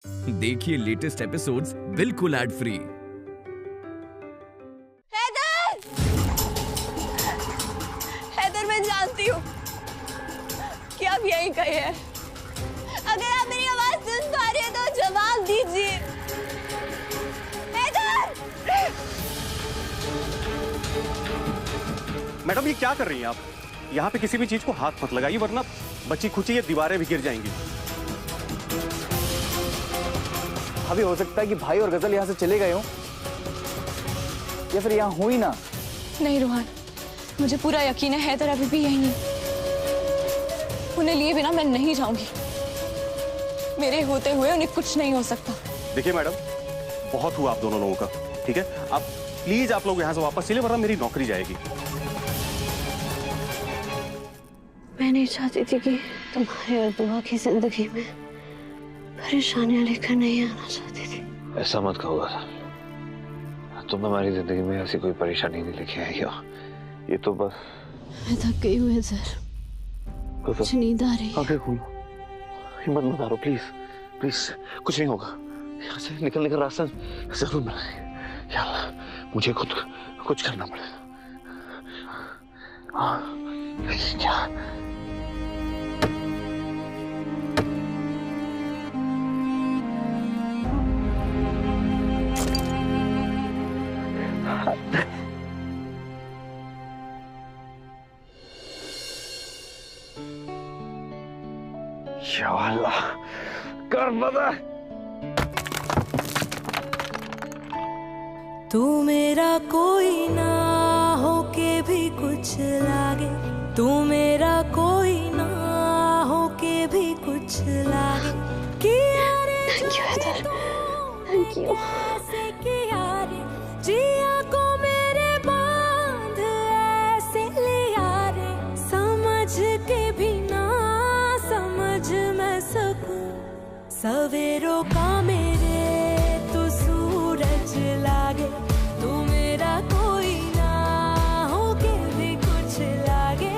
देखिए latest episodes बिल्कुल ad free. Haider, मैं जानती हूँ कि आप यहीं कहीं हैं। अगर आप मेरी आवाज सुन पा रहे हैं तो जवाब दीजिए। हैदर! मैडम ये क्या कर रही हैं आप? यहाँ पे किसी भी चीज को हाथ मत लगाइए वरना बच्ची खुची ये दीवारें भी गिर जाएंगी। अभी हो सकता है कि भाई और गजल यहाँ से चले गए हों या फिर यहाँ हुई ना। नहीं रोहन, मुझे पूरा यकीन है हैदर अभी भी यहीं है। उन्हें लिए बिना मैं नहीं जाऊंगी। मेरे होते हुए उन्हें कुछ नहीं हो सकता। देखिए मैडम, बहुत हुआ आप दोनों लोगों का, ठीक है? आप प्लीज आप लोग यहाँ से वापस चलिए वरना मेरी नौकरी जाएगी। मैं नहीं चाहती थी कि तुम्हारे और बुआ की जिंदगी में परेशानियां लेकर नहीं आना चाहती थी। ऐसा मत कहो था। तुम हमारी जिंदगी में ऐसी कोई परेशानी नहीं लेके आई हो। ये तो बस मैं थक गई हूँ सर, कुछ नींद आ रही है। आंखें खोलो, हिम्मत मत हारो प्लीज प्लीज। कुछ नहीं होगा, यहाँ से निकलने का रास्ता जरूर बनाएंगे। या अल्लाह, मुझे खुद कुछ करना पड़ेगा। क्या या अल्लाह, कर बता। तू मेरा कोई ना हो के भी कुछ लागे, तू मेरा कोई ना हो के भी कुछ लागे। Thank you Haider, thank you. Jiya को मेरे बांध ऐसे लिया रे, समझ के भी ना समझ मैं सकूं। सवेरों का मेरे तू सूरज लागे, तू मेरा कोई ना हो के भी कुछ लागे।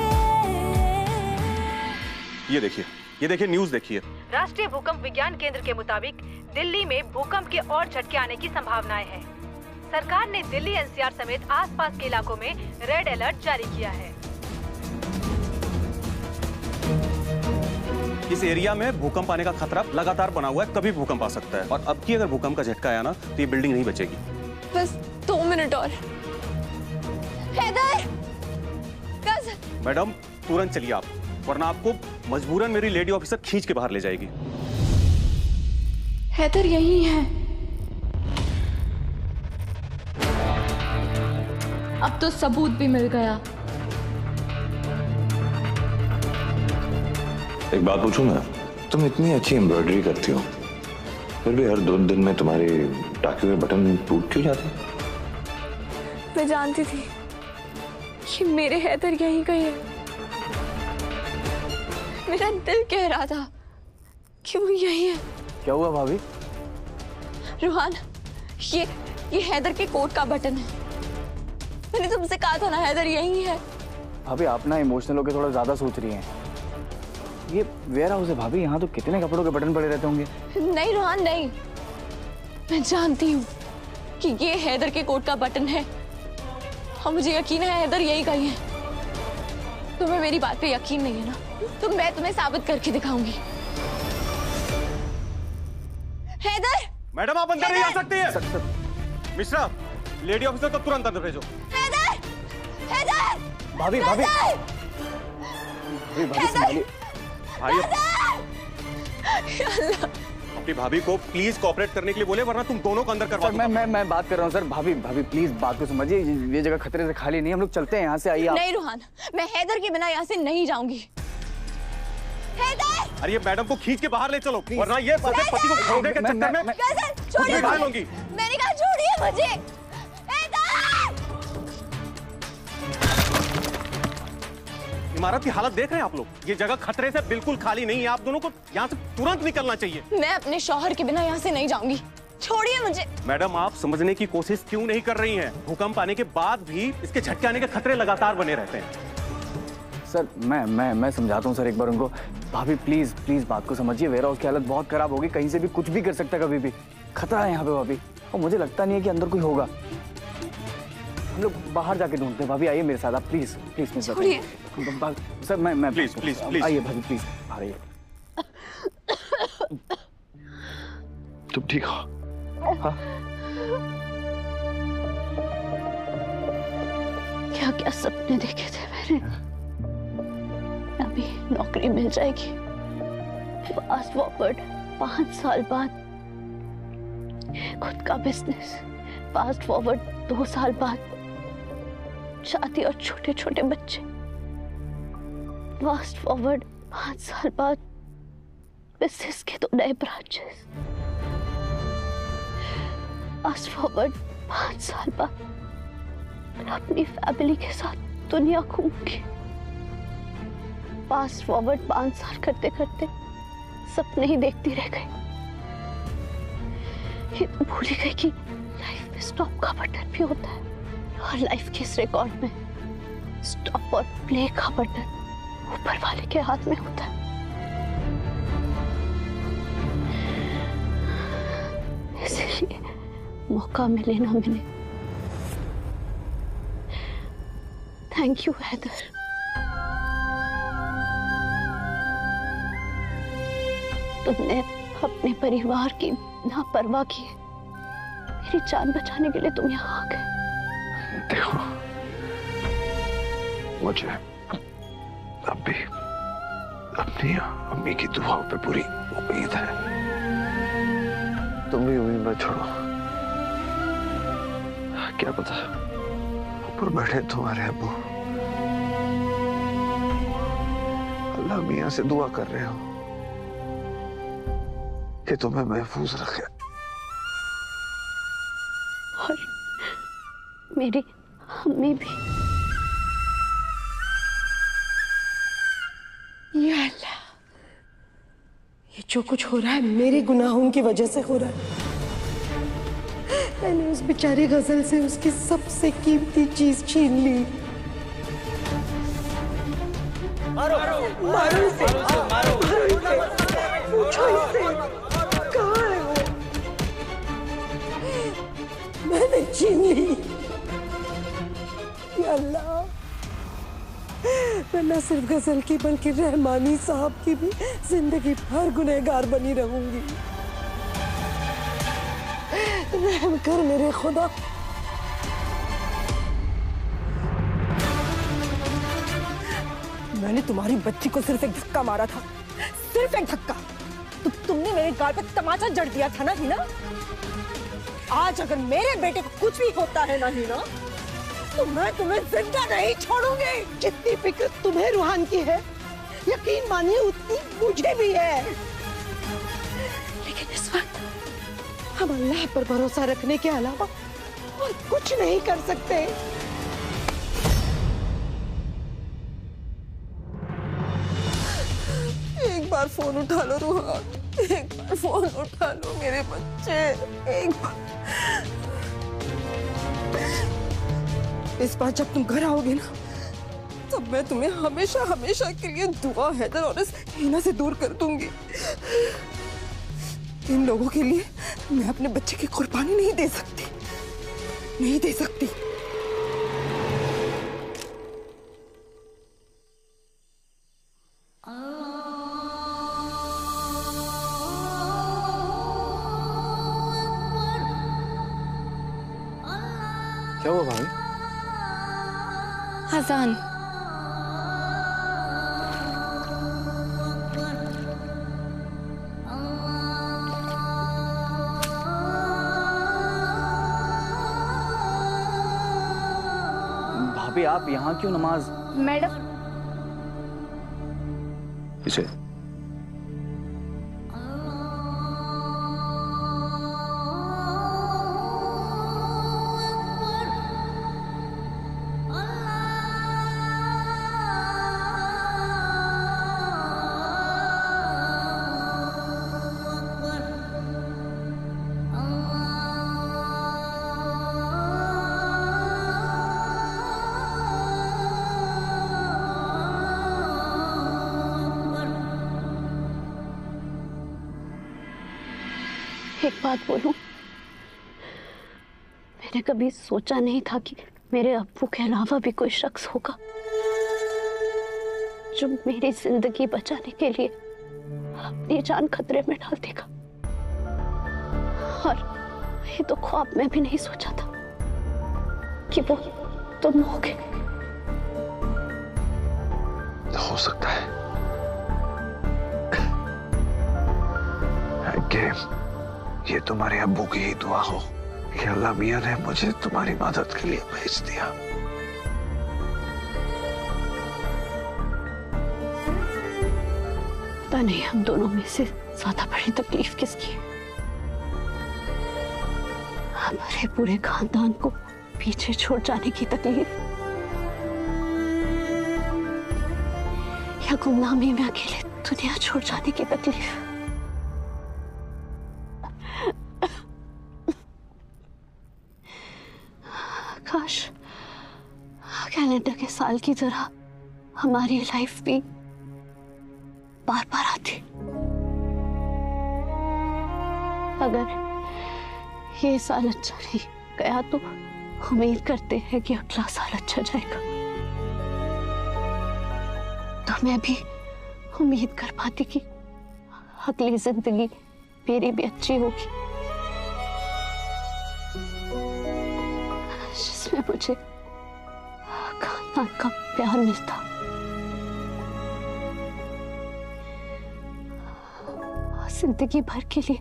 ये देखिए न्यूज देखिए। राष्ट्रीय भूकंप विज्ञान केंद्र के मुताबिक दिल्ली में भूकंप के और झटके आने की संभावनाएं हैं। सरकार ने दिल्ली एनसीआर समेत आसपास के इलाकों में रेड अलर्ट जारी किया है। इस एरिया में भूकंप आने का खतरा लगातार बना हुआ है, कभी भूकंप आ सकता है। और अब की अगर भूकंप का झटका आया ना तो ये बिल्डिंग नहीं बचेगी। बस 2 मिनट और। हैदर! मैडम तुरंत चलिए आप, वरना आपको मजबूरन मेरी लेडी ऑफिसर खींच के बाहर ले जाएगी। हैदर यही है। अब तो सबूत भी मिल गया। एक बात पूछूं मैं? तुम इतनी अच्छी एम्ब्रॉयडरी करती हो, फिर भी हर 2 दिन में तुम्हारे टाके हुए बटन टूट क्यों जाते? मैं जानती थी कि मेरे हैदर यहीं कहीं है। मेरा दिल कह रहा था कि वो यही है। क्या हुआ भाभी? रोहन, ये हैदर के कोट का बटन है। मैंने तुमसे कहा था ना हैदर यही है। भाभी आप ना इमोशनल होकर थोड़ा ज्यादा सोच रही हैं। ये वेयर हाउस है भाभी, यहाँ तो कितने कपड़ों के बटन पड़े रहते होंगे। नहीं रोहन नहीं, मैं जानती हूँ कि ये हैदर के कोट का बटन है और मुझे यकीन है हैदर यही कहीं है। तुम्हें मेरी बात पे यकीन नहीं है ना, तो मैं तुम्हें साबित करके दिखाऊंगी। हैदर! मैडम आप अंदर नहीं आ सकती हैं। मिश्रा, लेडी ऑफिसर को तुरंत अंदर भेजो। हैदर! हैदर! भाभी भाभी संभालिए। भाई अपनी भाभी को प्लीज कोऑपरेट करने के लिए बोले, वरना तुम दोनों को अंदर करवा दूंगा। मैं बात कर रहा हूँ सर। भाभी प्लीज बात को समझिए, ये जगह खतरे से खाली नहीं। हम लोग चलते हैं यहाँ से। आइए। नहीं रोहन, मैं हैदर के बिना यहाँ से नहीं जाऊंगी। हैदर! अरे ये मैडम को खींच के बाहर ले चलो, वरना ये अपने पति को खोने के चक्कर में छोड़िए। मैंने कहा छोड़िए मुझे। इमारत की हालत देख रहे हैं आप लोग? ये जगह खतरे से बिल्कुल खाली नहीं है। आप दोनों को यहाँ से तुरंत निकलना चाहिए। मैं अपने शौहर के बिना यहाँ से नहीं जाऊंगी। छोड़िए मुझे। मैडम आप समझने की कोशिश क्यों नहीं कर रही हैं? भूकंप आने के बाद भी इसके झटके आने के खतरे लगातार बने रहते हैं। सर मैं समझाता हूँ सर एक बार उनको। भाभी प्लीज प्लीज बात को समझिए, वेयर हाउस की हालत बहुत खराब होगी, कहीं से भी कुछ भी कर सकता है कभी भी, खतरा है यहाँ पे भाभी। और मुझे लगता नहीं है कि अंदर कोई होगा, हम लोग बाहर जाके ढूंढते हैं। भाभी आइए मेरे साथ आप, प्लीज प्लीज प्लीज छोड़िए। सर मैं प्लीज प्लीज प्लीज आइए भाभी प्लीज आइए। तुम ठीक हो? हाँ? क्या क्या सपने देखे थे मैंने, अभी नौकरी मिल जाएगी, फास्ट फॉरवर्ड 5 साल बाद खुद का बिजनेस, फास्ट फॉरवर्ड 2 साल बाद शादी और छोटे छोटे बच्चे, फास्ट फॉरवर्ड 5 साल बाद बिजनेस के 2 नए ब्रांचेस, फास्ट फॉरवर्ड 5 साल बाद अपनी फैमिली के साथ दुनिया घूमूंगी। फास्ट फॉरवर्ड 5 साल करते करते सपने ही देखती रह गई, ये तो भूल ही गई कि लाइफ में स्टॉप का बटन भी होता है, और लाइफ के इस रिकॉर्ड में स्टॉप और प्ले का बटन ऊपर वाले के हाथ में होता है। इसलिए मौका मिले ना मिले, थैंक यू हैदर। तुमने अपने परिवार की ना परवाह की, मेरी जान बचाने के लिए तुम यहाँ आ गए। देखो, मुझे अब भी अपनी अम्मी की दुआओं पे पूरी उम्मीद है, तुम भी उम्मीद मत छोड़ो। क्या पता ऊपर बैठे तुम्हारे अब्बू अल्लाह मियां से दुआ कर रहे हो कि तुम्हें महफूज रखे, और मेरी अम्मी भी। या अल्लाह, ये जो कुछ हो रहा है मेरे गुनाहों की वजह से हो रहा है। मैंने उस बेचारी गजल से उसकी सबसे कीमती चीज छीन ली। मारो मारो इसे, मारो इसे, पूछो इसे कहाँ है वो। मैंने छीन ली। या अल्लाह, मैं न सिर्फ गजल की बल्कि रहमानी साहब की भी जिंदगी भर गुनहगार बनी रहूंगी। रहम कर मेरे खुदा। मैंने तुम्हारी बच्ची को सिर्फ एक धक्का मारा था, सिर्फ एक धक्का, तो तुमने मेरे गाल पे तमाचा जड़ दिया था ना हीना। आज अगर मेरे बेटे को कुछ भी होता है ना हीना, तो मैं तुम्हें जिंदा नहीं छोड़ूंगी। जितनी फिक्र तुम्हें रूहान की है, यकीन मानिए उतनी मुझे भी है। लेकिन इस वक्त हम अल्लाह पर भरोसा रखने के अलावा और कुछ नहीं कर सकते। एक बार फोन उठा लो रूहान, एक बार फोन उठा लो मेरे बच्चे, एक बार। इस बार जब तुम घर आओगे ना, तब मैं तुम्हें हमेशा हमेशा के लिए दुआ हैदर और इस हीना से दूर कर दूंगी। इन लोगों के लिए मैं अपने बच्चे की कुर्बानी नहीं दे सकती, नहीं दे सकती। क्या हुआ भाभी? अजान। भाभी आप यहाँ क्यों नमाज? मैडम, इसे एक बात बोलूं, मैंने कभी सोचा नहीं था कि मेरे अब्बू के अलावा भी कोई शख्स होगा जो मेरी जिंदगी बचाने के लिए अपनी जान खतरे में डाल देगा। और ये तो ख्वाब में भी नहीं सोचा था कि वो तुम होगे। हो सकता है कि ये तुम्हारे अब्बू की ही दुआ हो कि अल्लाह मियां ने मुझे तुम्हारी मदद के लिए भेज दिया। पता नहीं हम दोनों में से ज्यादा बड़ी तकलीफ किसकी है, हमारे पूरे खानदान को पीछे छोड़ जाने की तकलीफ या गुमनामी में अकेले दुनिया छोड़ जाने की तकलीफ। काश कैलेंडर के साल की तरह हमारी लाइफ भी बार बार आती। अगर ये साल अच्छा नहीं गया तो उम्मीद करते हैं कि अगला साल अच्छा जाएगा। तो मैं भी उम्मीद कर पाती कि अगली जिंदगी मेरी भी अच्छी होगी, जिसमें मुझे खानदान का प्यार मिलता, जिंदगी भर के लिए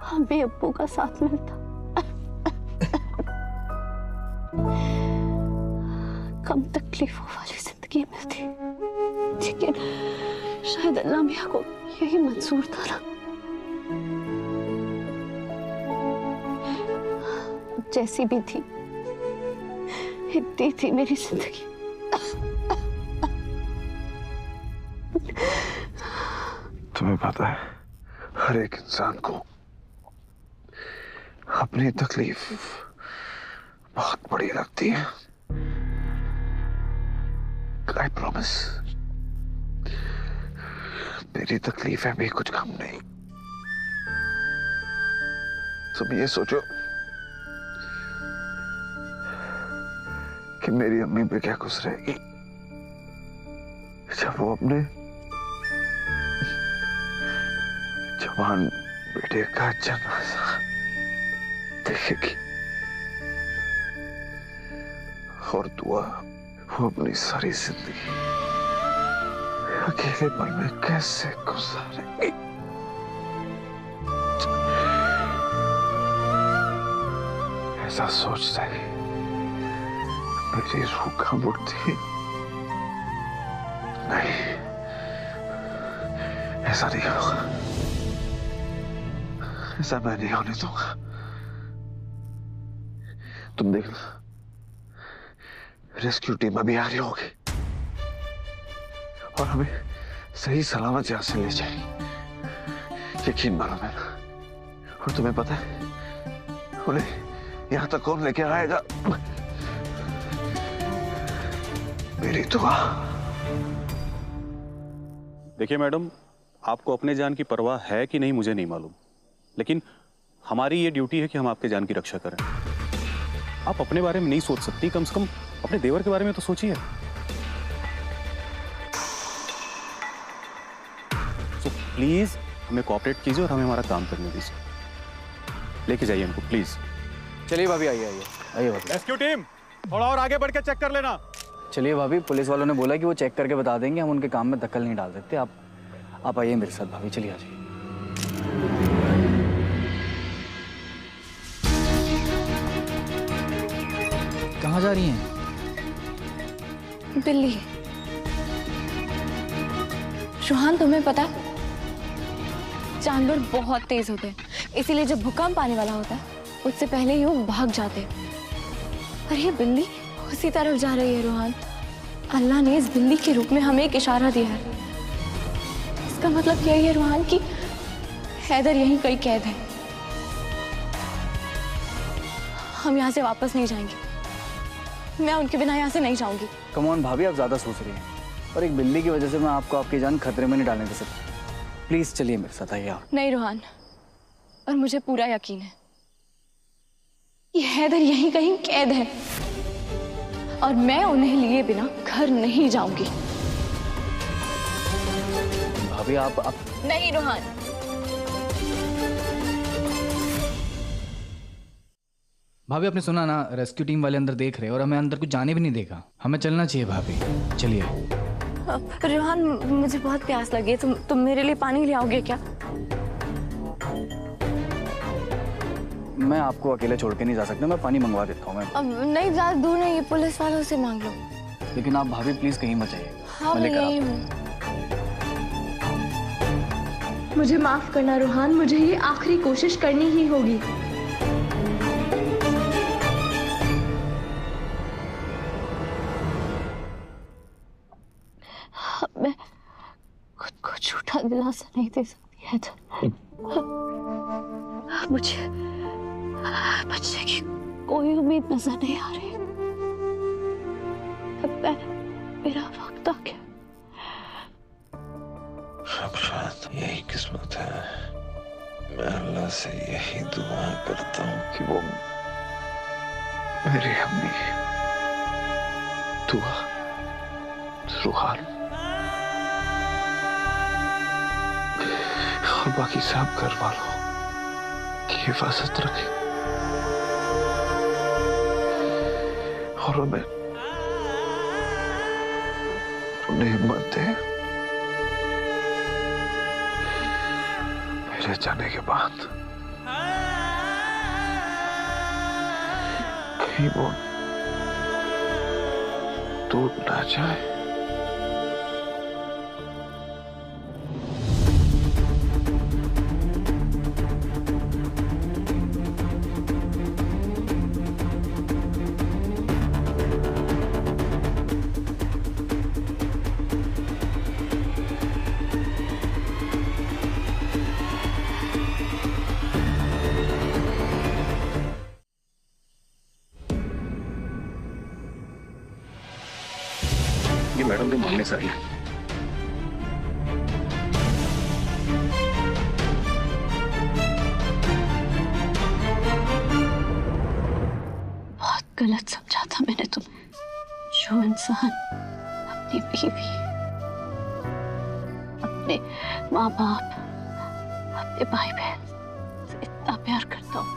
हमें अब्बू का साथ मिलता। कम तकलीफों वाली जिंदगी मिलती, लेकिन शायद अल्लाह मियां को यही मंजूर था ना। जैसी भी थी, इतनी थी मेरी जिंदगी। तुम्हें पता है, हर एक इंसान को अपनी तकलीफ बहुत बड़ी लगती है। I promise, मेरी तकलीफें भी कुछ कम नहीं। तुम ये सोचो कि मेरी अम्मी पे क्या गुजरेगी जब वो अपने जवान बेटे का जनाजा देखेगी, और दुआ वो अपनी सारी जिंदगी अकेलेपन में कैसे गुजारेगी। ऐसा सोचता ही मेरी रूह कांप उठती। नहीं, ऐसा नहीं होगा, ऐसा मैं नहीं होने दूंगा। तुम देखना, रेस्क्यू टीम अभी आ रही होगी और हमें सही सलामत यहां से ले जाएगी, यकीन मानो मेरा। और तुम्हें पता है उन्हें यहां तक कौन लेके आएगा? मेरी दुआ। देखिए मैडम, आपको अपने जान की परवाह है कि नहीं मुझे नहीं मालूम, लेकिन हमारी ये ड्यूटी है कि हम आपके जान की रक्षा करें। आप अपने बारे में नहीं सोच सकती, कम से कम अपने देवर के बारे में तो सोचिए। सो प्लीज हमें कोऑपरेट कीजिए और हमें हमारा काम करने दीजिए। लेके जाइए इनको प्लीज। चलिए भाभी, आइए आइए आइए भाभी। रेस्क्यू टीम थोड़ा और आगे बढ़ के चेक कर लेना। चलिए भाभी, पुलिस वालों ने बोला कि वो चेक करके बता देंगे, हम उनके काम में दखल नहीं डाल सकते। आप आइए मेरे साथ भाभी, चलिए आ जाइए। कहाँ जा रही हैं? दिल्ली। रोहान, तुम्हें पता जानवर बहुत तेज होते हैं, इसीलिए जब भूकंप आने वाला होता है उससे पहले ही वो भाग जाते हैं। और ये बिल्ली उसी तरफ जा रही है। रोहान, अल्लाह ने इस बिल्ली के रूप में हमें एक इशारा दिया है। इसका मतलब यही है रोहान कि हैदर यहीं कहीं कैद है। हम यहाँ से वापस नहीं जाएंगे। मैं उनके बिना यहाँ से नहीं जाऊंगी। कम ऑन भाभी, आप ज्यादा सोच रही हैं, और एक बिल्ली की वजह से मैं आपको आपकी जान खतरे में नहीं डालने दे सकता। प्लीज चलिए मेरे साथ, आइए आप। नहीं रोहान, और मुझे पूरा यकीन है कि हैदर यहीं कहीं कैद है और मैं उन्हें लिए बिना घर नहीं जाऊंगी। भाभी आप नहीं रोहान, भाभी आपने सुना ना, रेस्क्यू टीम वाले अंदर देख रहे हैं और हमें अंदर कुछ जाने भी नहीं देगा। हमें चलना चाहिए भाभी, चलिए। रोहान मुझे बहुत प्यास लगी है, तुम मेरे लिए पानी ले आओगे क्या? मैं आपको अकेले छोड़ के नहीं जा सकता, मैं पानी मंगवा देता हूँ। अब नहीं, ज्यादा दूर नहीं, पुलिस वालों से मांग लो। लेकिन आप भाभी प्लीज कहीं मत जाइए। हाँ मैं यही हूँ। मुझे माफ करना रोहान, मुझे ये आखिरी कोशिश करनी ही होगी। मैं खुद को झूठा दिलासा नहीं दे सकती है तो मुझे बचने की कोई उम्मीद नजर नहीं आ रही। मेरा वक्त आ गया। अब शायद यही किस्मत है। मैं अल्लाह से यही दुआ करता हूँ कि वो मेरी अम्मी दुआ रुहान और बाकी सब घर वालों की हिफाजत रखे और उन्हें हिम्मत दे मेरे जाने के बाद कहीं वो टूट ना जाए। ये मैडम के मांगने से आई है। बहुत गलत समझा था मैंने तुम्हें। जो इंसान अपनी बीवी, अपने माँ बाप, अपने भाई बहन से इतना प्यार करता हूँ,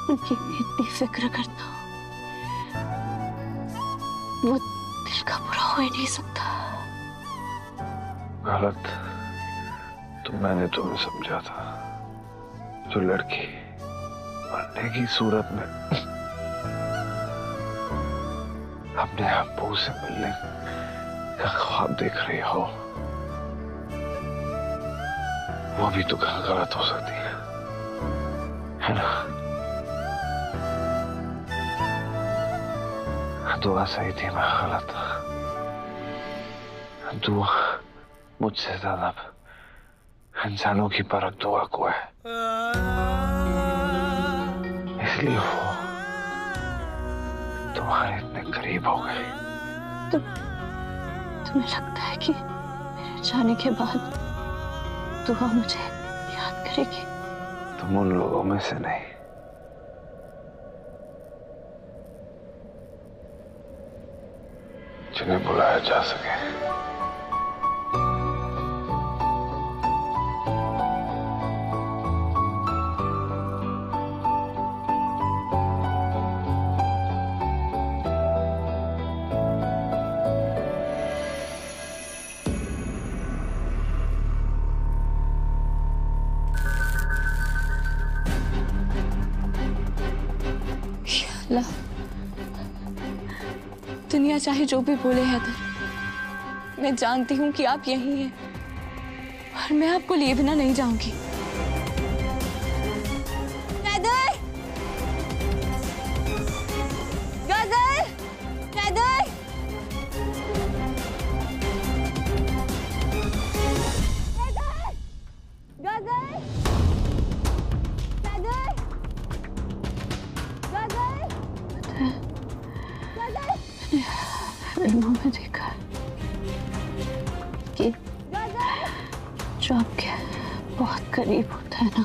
उनकी इतनी फिक्र करता हूँ, वो दिल का बुरा हो ही नहीं सकता। गलत तो मैंने तुम्हें समझा था। जो लड़की मरने की सूरत में अपने अब्बू से मिलने का ख्वाब देख रही हो, वो भी तो गलत हो सकती है ना? दुआ सही थी, मैं गलत था। दुआ मुझसे ज्यादा इंसानों की परख दुआ को है, इसलिए वो तुम्हारे इतने करीब हो गए। तुम्हें लगता है कि मेरे जाने के बाद दुआ मुझे याद करेगी? तुम उन लोगों में से नहीं, जिन्हें बुलाया जा सके। अल्लाह, दुनिया चाहे जो भी बोले हैदर, मैं जानती हूँ कि आप यहीं हैं और मैं आपको लिए बिना नहीं जाऊंगी। हैदर! गजल! हैदर! गजल! फिल्मों में देखा कि जो आपके बहुत करीब होता है ना,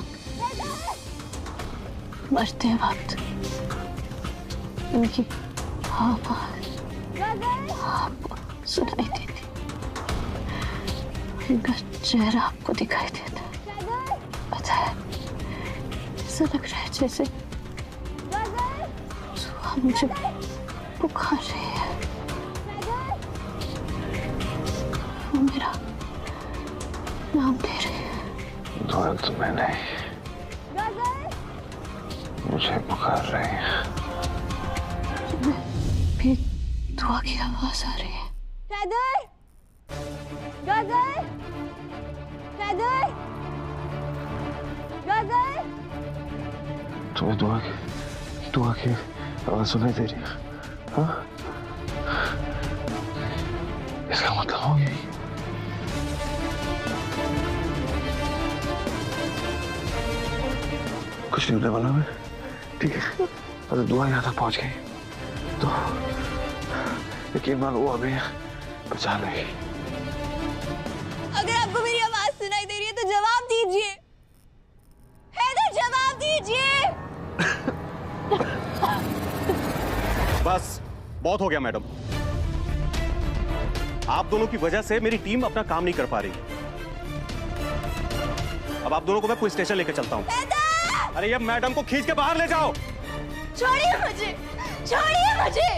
मरते वक्त उनकी आवाज आपको सुनाई देती, उनका चेहरा आपको दिखाई देता। पता है, ऐसा लग रहा है जैसे सुहा मुझे पुकार रही है। वो मेरा नाम ले रही है। दुआ तुम्हें नहीं, मुझे पुकार रही है। भी दुआ की आवाज आ रही है। हैदर! गाजर! हैदर! गाजर! तुम्हें दुआ की आवाज सुनाई दे रही है? हाँ? इसका मतलब हो गया। कुछ नहीं होने वाला मैं, ठीक है? अगर दुआ यहाँ तक पहुँच गई तो यकीन मान वो अभी बचा लेगी। अगर आपको मेरी आवाज सुनाई दे रही है तो जवाब दीजिए। हैदर, जवाब दीजिए। बस बहुत हो गया मैडम। आप दोनों की वजह से मेरी टीम अपना काम नहीं कर पा रही। अब आप दोनों को मैं पुलिस स्टेशन लेकर चलता हूँ। अरे ये मैडम को खींच के बाहर ले जाओ। छोड़िए मुझे, छोड़िए मुझे।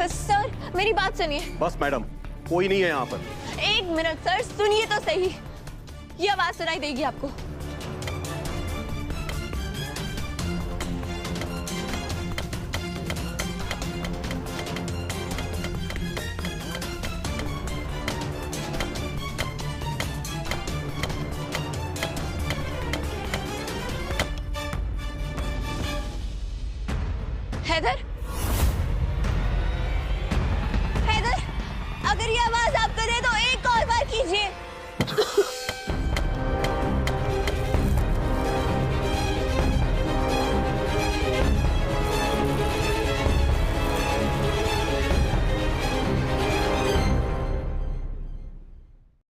सर, मेरी बात सुनिए। बस मैडम, कोई नहीं है यहाँ पर। एक मिनट सर, सुनिए तो सही। ये आवाज सुनाई देगी आपको। हैदर, हैदर, अगर ये आवाज आप करें तो एक और बार कीजिए।